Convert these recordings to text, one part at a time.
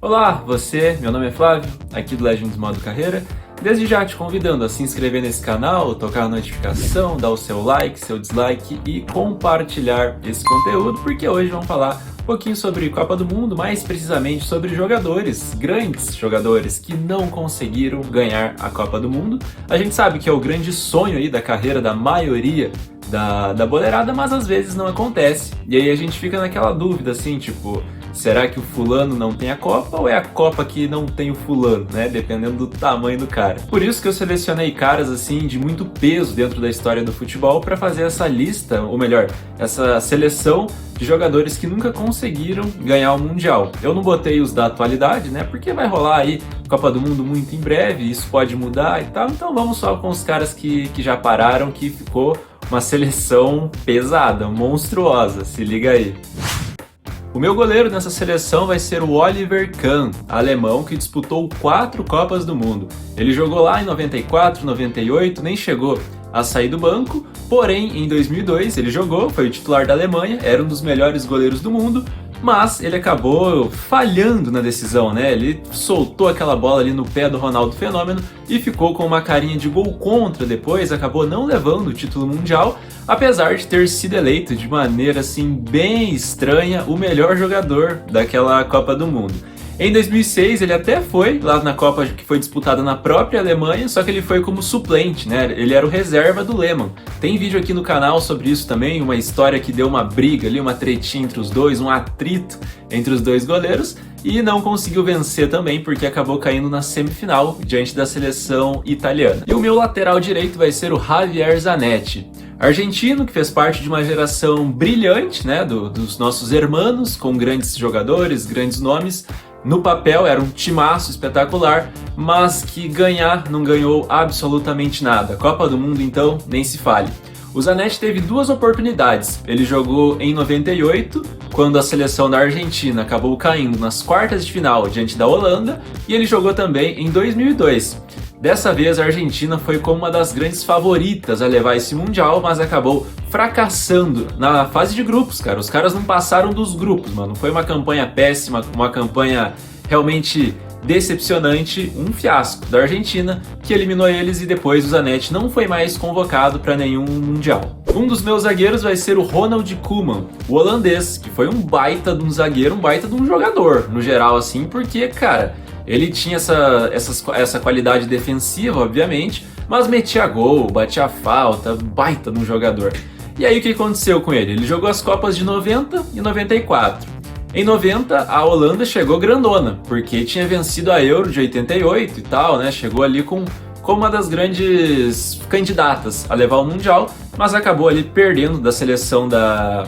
Olá, meu nome é Flávio, aqui do Legends Modo Carreira. Desde já te convidando a se inscrever nesse canal, tocar a notificação, dar o seu like, seu dislike e compartilhar esse conteúdo, porque hoje vamos falar um pouquinho sobre Copa do Mundo, mais precisamente sobre jogadores, grandes jogadores que não conseguiram ganhar a Copa do Mundo. A gente sabe que é o grande sonho aí da carreira da maioria da boleirada, mas às vezes não acontece. E aí a gente fica naquela dúvida assim, tipo, será que o fulano não tem a Copa ou é a Copa que não tem o fulano, né? Dependendo do tamanho do cara. Por isso que eu selecionei caras assim de muito peso dentro da história do futebol para fazer essa lista, ou melhor, essa seleção de jogadores que nunca conseguiram ganhar o Mundial. Eu não botei os da atualidade, né? Porque vai rolar aí Copa do Mundo muito em breve, isso pode mudar e tal. Então vamos só com os caras que já pararam, que ficou uma seleção pesada, monstruosa, se liga aí. O meu goleiro nessa seleção vai ser o Oliver Kahn, alemão que disputou 4 Copas do Mundo. Ele jogou lá em 94, 98, nem chegou a sair do banco, porém em 2002 ele jogou, foi o titular da Alemanha, era um dos melhores goleiros do mundo, mas ele acabou falhando na decisão, né? Ele soltou aquela bola ali no pé do Ronaldo Fenômeno e ficou com uma carinha de gol contra depois, acabou não levando o título mundial, apesar de ter sido eleito de maneira assim bem estranha o melhor jogador daquela Copa do Mundo. Em 2006 ele até foi lá na Copa que foi disputada na própria Alemanha, só que ele foi como suplente, né? Ele era o reserva do Lehmann. Tem vídeo aqui no canal sobre isso também, uma história que deu uma briga ali, uma tretinha entre os dois, um atrito entre os dois goleiros, e não conseguiu vencer também porque acabou caindo na semifinal diante da seleção italiana. E o meu lateral direito vai ser o Javier Zanetti, argentino que fez parte de uma geração brilhante, né, dos nossos hermanos, com grandes jogadores, grandes nomes. No papel era um timaço espetacular, mas que ganhar não ganhou absolutamente nada. Copa do Mundo então, nem se fale. O Zanetti teve 2 oportunidades. Ele jogou em 98, quando a seleção da Argentina acabou caindo nas quartas de final diante da Holanda, e ele jogou também em 2002. Dessa vez a Argentina foi como uma das grandes favoritas a levar esse Mundial, mas acabou fracassando na fase de grupos, cara. Os caras não passaram dos grupos, mano. Foi uma campanha péssima, uma campanha realmente decepcionante, um fiasco da Argentina que eliminou eles, e depois o Zanetti não foi mais convocado para nenhum Mundial. Um dos meus zagueiros vai ser o Ronald Koeman, o holandês, que foi um baita de um zagueiro, um baita de um jogador, no geral assim, porque, cara, ele tinha essa qualidade defensiva, obviamente, mas metia gol, batia falta, baita de um jogador. E aí o que aconteceu com ele? Ele jogou as Copas de 90 e 94. Em 90, a Holanda chegou grandona, porque tinha vencido a Euro de 88 e tal, né? Chegou ali como uma das grandes candidatas a levar o Mundial, mas acabou ali perdendo da seleção da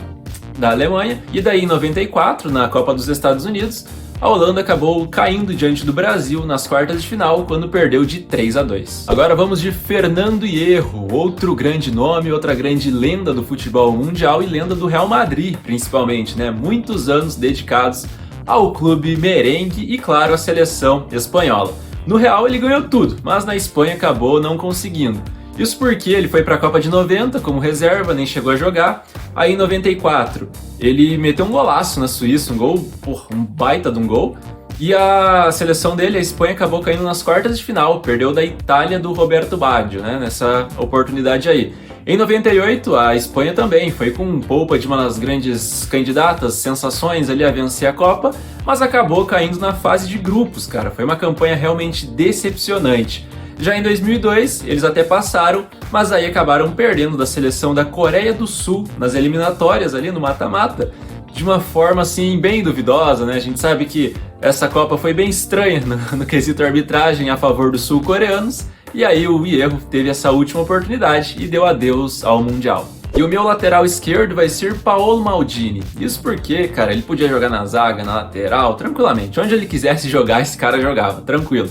Alemanha. E daí em 94, na Copa dos Estados Unidos, a Holanda acabou caindo diante do Brasil nas quartas de final, quando perdeu de 3-2. Agora vamos de Fernando Hierro, outro grande nome, outra grande lenda do futebol mundial e lenda do Real Madrid, principalmente, né? Muitos anos dedicados ao clube merengue e, claro, à seleção espanhola. No Real ele ganhou tudo, mas na Espanha acabou não conseguindo. Isso porque ele foi para a Copa de 90 como reserva, nem chegou a jogar. Aí em 94 ele meteu um golaço na Suíça, um gol, um baita de um gol. E a seleção dele, a Espanha, acabou caindo nas quartas de final, perdeu da Itália do Roberto Baggio, né, nessa oportunidade aí. Em 98 a Espanha também foi com polpa de uma das grandes candidatas, sensações ali a vencer a Copa, mas acabou caindo na fase de grupos, cara. Foi uma campanha realmente decepcionante. Já em 2002, eles até passaram, mas aí acabaram perdendo da seleção da Coreia do Sul nas eliminatórias ali no mata-mata, de uma forma assim bem duvidosa, né? A gente sabe que essa Copa foi bem estranha no quesito arbitragem a favor dos sul-coreanos, e aí o Hierro teve essa última oportunidade e deu adeus ao Mundial. E o meu lateral esquerdo vai ser Paolo Maldini. Isso porque, cara, ele podia jogar na zaga, na lateral, tranquilamente. Onde ele quisesse jogar, esse cara jogava, tranquilo.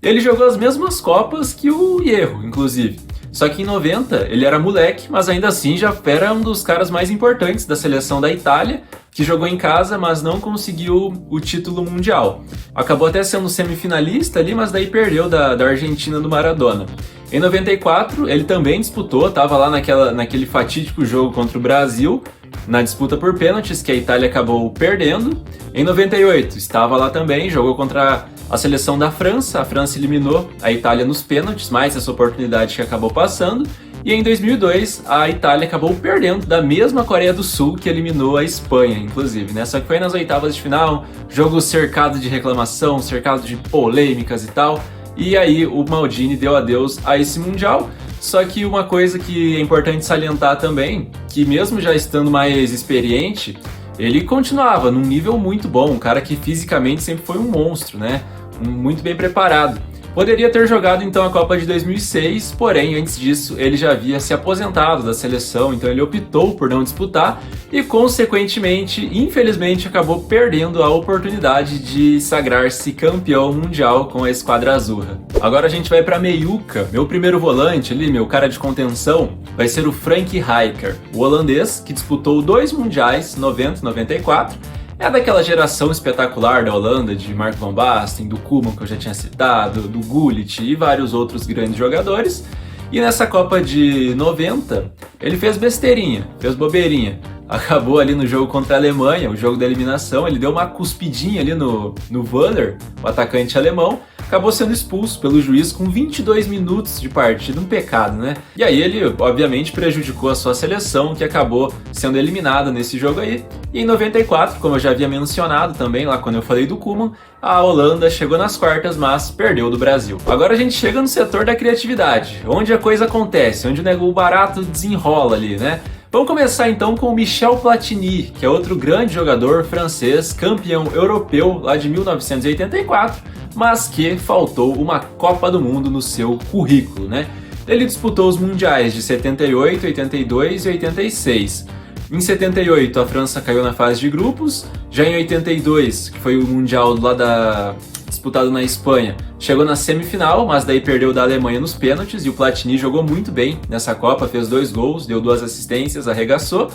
Ele jogou as mesmas Copas que o Hierro, inclusive. Só que em 90 ele era moleque, mas ainda assim já era um dos caras mais importantes da seleção da Itália, que jogou em casa, mas não conseguiu o título mundial. Acabou até sendo semifinalista ali, mas daí perdeu da Argentina do Maradona. Em 94 ele também disputou, estava lá naquele fatídico jogo contra o Brasil, na disputa por pênaltis, que a Itália acabou perdendo. Em 98, estava lá também, jogou contra a seleção da França. A França eliminou a Itália nos pênaltis, mais essa oportunidade que acabou passando. E em 2002, a Itália acabou perdendo da mesma Coreia do Sul que eliminou a Espanha, inclusive, né? Só que foi nas oitavas de final, jogo cercado de reclamação, cercado de polêmicas e tal. E aí o Maldini deu adeus a esse Mundial. Só que uma coisa que é importante salientar também, que mesmo já estando mais experiente, ele continuava num nível muito bom, um cara que fisicamente sempre foi um monstro, né? Muito bem preparado. Poderia ter jogado então a Copa de 2006, porém antes disso ele já havia se aposentado da seleção, então ele optou por não disputar e consequentemente, infelizmente, acabou perdendo a oportunidade de sagrar-se campeão mundial com a esquadra azurra. Agora a gente vai para meiuca. Meu primeiro volante ali, meu cara de contenção, vai ser o Frank Rijkaard, o holandês que disputou 2 mundiais, 90 e 94. É daquela geração espetacular da Holanda, de Mark van Basten, do Koeman, que eu já tinha citado, do Gullit e vários outros grandes jogadores. E nessa Copa de 90, ele fez besteirinha, fez bobeirinha. Acabou ali no jogo contra a Alemanha, o jogo da eliminação, ele deu uma cuspidinha ali no Wöhler, o atacante alemão, acabou sendo expulso pelo juiz com 22 minutos de partida, um pecado, né? E aí ele, obviamente, prejudicou a sua seleção, que acabou sendo eliminada nesse jogo aí. E em 94, como eu já havia mencionado também, lá quando eu falei do Koeman, a Holanda chegou nas quartas, mas perdeu do Brasil. Agora a gente chega no setor da criatividade, onde a coisa acontece, onde o barato desenrola ali, né? Vamos começar então com o Michel Platini, que é outro grande jogador francês, campeão europeu lá de 1984, mas que faltou uma Copa do Mundo no seu currículo, né? Ele disputou os mundiais de 78, 82 e 86. Em 78, a França caiu na fase de grupos. Já em 82, que foi o mundial lá disputado na Espanha, chegou na semifinal, mas daí perdeu da Alemanha nos pênaltis, e o Platini jogou muito bem nessa Copa, fez 2 gols, deu 2 assistências, arregaçou.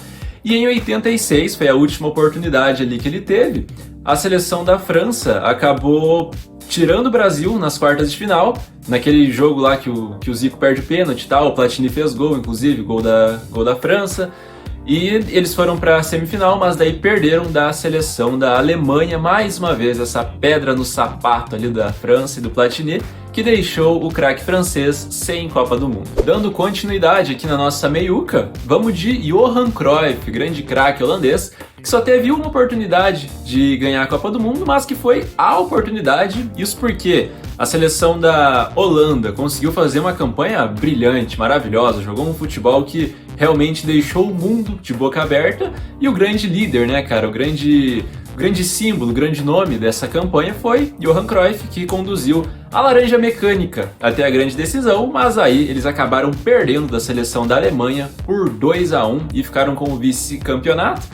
E em 86, foi a última oportunidade ali que ele teve, a seleção da França acabou tirando o Brasil nas quartas de final, naquele jogo lá que o Zico perde pênalti e tal, o Platini fez gol, inclusive, gol da França. E eles foram para a semifinal, mas daí perderam da seleção da Alemanha, mais uma vez, essa pedra no sapato ali da França e do Platini, que deixou o craque francês sem Copa do Mundo. Dando continuidade aqui na nossa meiuca, vamos de Johan Cruyff, grande craque holandês, que só teve uma oportunidade de ganhar a Copa do Mundo, mas que foi a oportunidade, isso porque a seleção da Holanda conseguiu fazer uma campanha brilhante, maravilhosa, jogou um futebol que realmente deixou o mundo de boca aberta, e o grande líder, né, cara, o grande símbolo, o grande nome dessa campanha foi Johan Cruyff, que conduziu a Laranja Mecânica até a grande decisão, mas aí eles acabaram perdendo da seleção da Alemanha por 2-1 e ficaram com o vice-campeonato.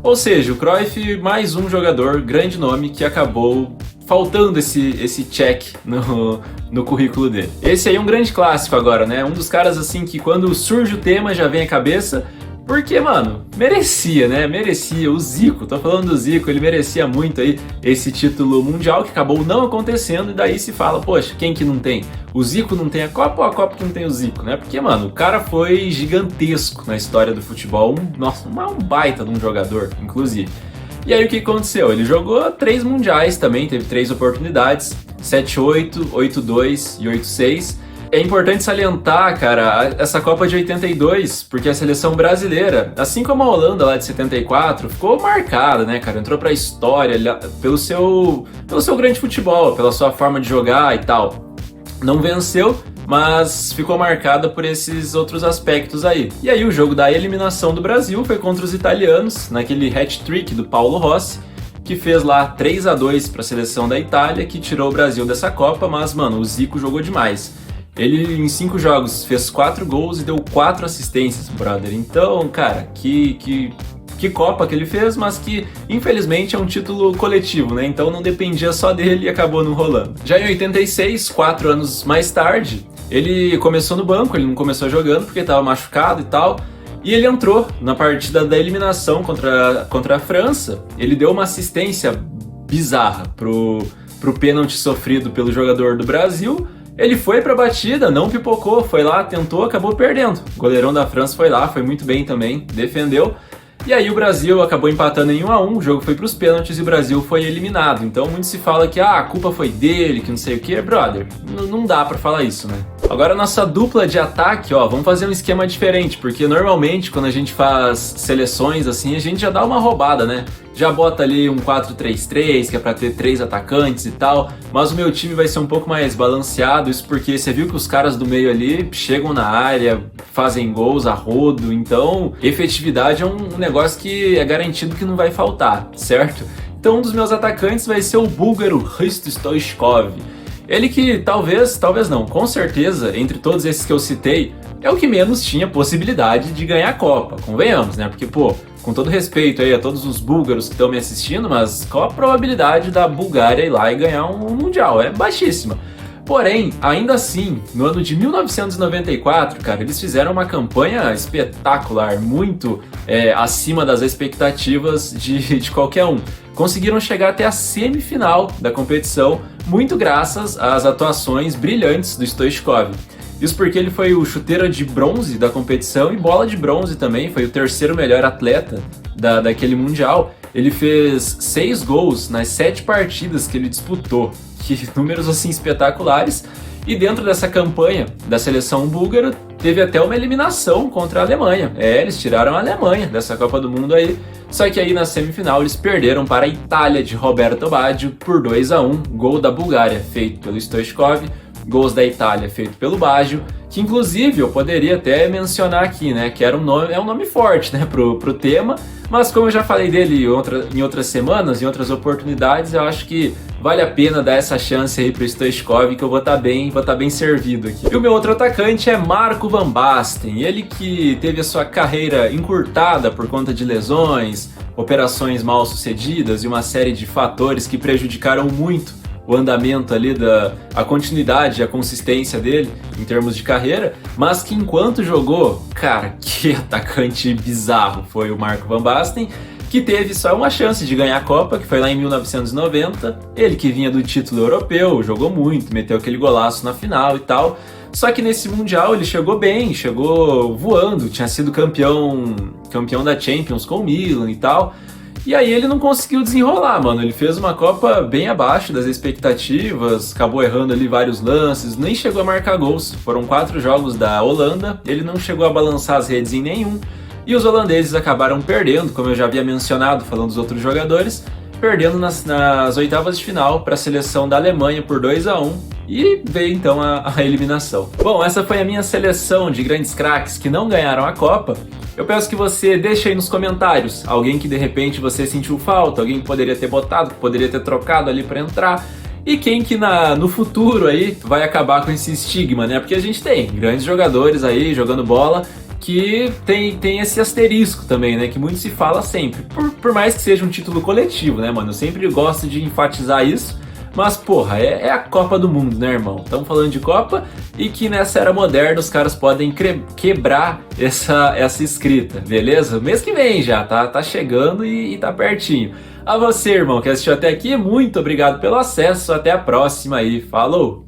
Ou seja, o Cruyff, mais um jogador, grande nome, que acabou faltando esse check no currículo dele. Esse aí é um grande clássico agora, né? Um dos caras assim que quando surge o tema já vem à cabeça, porque, mano, merecia, né? Merecia. O Zico, tô falando do Zico, ele merecia muito aí esse título mundial que acabou não acontecendo, e daí se fala, poxa, quem que não tem? O Zico não tem a Copa ou a Copa que não tem o Zico, né? Porque, mano, o cara foi gigantesco na história do futebol, um baita de um jogador, inclusive. E aí o que aconteceu? Ele jogou 3 mundiais também, teve 3 oportunidades, 7-8, 8-2 e 8-6. É importante salientar, cara, essa Copa de 82, porque a seleção brasileira, assim como a Holanda lá de 74, ficou marcada, né, cara? Entrou pra história pelo seu grande futebol, pela sua forma de jogar e tal. Não venceu, mas ficou marcada por esses outros aspectos aí. E aí o jogo da eliminação do Brasil foi contra os italianos, naquele hat-trick do Paulo Rossi, que fez lá 3-2 para a seleção da Itália, que tirou o Brasil dessa Copa, mas, mano, o Zico jogou demais. Ele, em 5 jogos, fez 4 gols e deu 4 assistências, brother. Então, cara, que Copa que ele fez, mas que, infelizmente, é um título coletivo, né? Então não dependia só dele e acabou não rolando. Já em 86, 4 anos mais tarde, ele começou no banco, ele não começou jogando porque estava machucado e tal. E ele entrou na partida da eliminação contra a França. Ele deu uma assistência bizarra pro pênalti sofrido pelo jogador do Brasil. Ele foi pra batida, não pipocou, foi lá, tentou, acabou perdendo. O goleirão da França foi lá, foi muito bem também, defendeu. E aí o Brasil acabou empatando em 1-1, o jogo foi pros pênaltis e o Brasil foi eliminado. Então muito se fala que a culpa foi dele, que não sei o que, brother. Não dá pra falar isso, né? Agora a nossa dupla de ataque, ó, vamos fazer um esquema diferente, porque normalmente quando a gente faz seleções assim, a gente já dá uma roubada, né? Já bota ali um 4-3-3, que é pra ter 3 atacantes e tal, mas o meu time vai ser um pouco mais balanceado, isso porque você viu que os caras do meio ali chegam na área, fazem gols a rodo, então efetividade é um negócio que é garantido que não vai faltar, certo? Então um dos meus atacantes vai ser o búlgaro Hristo Stoichkov. Ele que talvez não, com certeza, entre todos esses que eu citei, é o que menos tinha possibilidade de ganhar a Copa, convenhamos, né? Porque, pô, com todo respeito aí a todos os búlgaros que estão me assistindo, mas qual a probabilidade da Bulgária ir lá e ganhar um Mundial? É baixíssima. Porém, ainda assim, no ano de 1994, cara, eles fizeram uma campanha espetacular, muito acima das expectativas de qualquer um. Conseguiram chegar até a semifinal da competição, muito graças às atuações brilhantes do Stoichkov. Isso porque ele foi o chuteiro de bronze da competição e bola de bronze também, foi o terceiro melhor atleta daquele Mundial. Ele fez 6 gols nas 7 partidas que ele disputou, que números assim espetaculares. E dentro dessa campanha da seleção búlgara, teve até uma eliminação contra a Alemanha. Eles tiraram a Alemanha dessa Copa do Mundo aí. Só que aí na semifinal eles perderam para a Itália de Roberto Baggio por 2-1, gol da Bulgária feito pelo Stoichkov, gols da Itália feito pelo Baggio, que inclusive eu poderia até mencionar aqui, né, que é um nome forte, né, pro tema, mas como eu já falei dele em outras semanas, em outras oportunidades, eu acho que vale a pena dar essa chance aí pro Stoichkov, que eu vou estar bem servido aqui. E o meu outro atacante é Marco van Basten, ele que teve a sua carreira encurtada por conta de lesões, operações mal sucedidas e uma série de fatores que prejudicaram muito o andamento ali, a continuidade, a consistência dele em termos de carreira, mas que enquanto jogou, cara, que atacante bizarro foi o Marco van Basten, que teve só uma chance de ganhar a Copa, que foi lá em 1990, ele que vinha do título europeu, jogou muito, meteu aquele golaço na final e tal, só que nesse Mundial ele chegou bem, chegou voando, tinha sido campeão da Champions com o Milan e tal. E aí ele não conseguiu desenrolar, mano. Ele fez uma Copa bem abaixo das expectativas, acabou errando ali vários lances, nem chegou a marcar gols. Foram 4 jogos da Holanda, ele não chegou a balançar as redes em nenhum. E os holandeses acabaram perdendo, como eu já havia mencionado, falando dos outros jogadores, perdendo nas oitavas de final para a seleção da Alemanha por 2-1. E veio então a eliminação. Bom, essa foi a minha seleção de grandes craques que não ganharam a Copa. Eu peço que você deixe aí nos comentários alguém que de repente você sentiu falta, alguém que poderia ter botado, que poderia ter trocado ali para entrar. E quem que no futuro aí vai acabar com esse estigma, né? Porque a gente tem grandes jogadores aí jogando bola que tem esse asterisco também, né? Que muito se fala sempre. Por mais que seja um título coletivo, né, mano? Eu sempre gosto de enfatizar isso. Mas, porra, é a Copa do Mundo, né, irmão? Estamos falando de Copa e que nessa era moderna os caras podem quebrar essa escrita, beleza? Mês que vem já, tá chegando e tá pertinho. A você, irmão, que assistiu até aqui, muito obrigado pelo acesso. Até a próxima aí. Falou!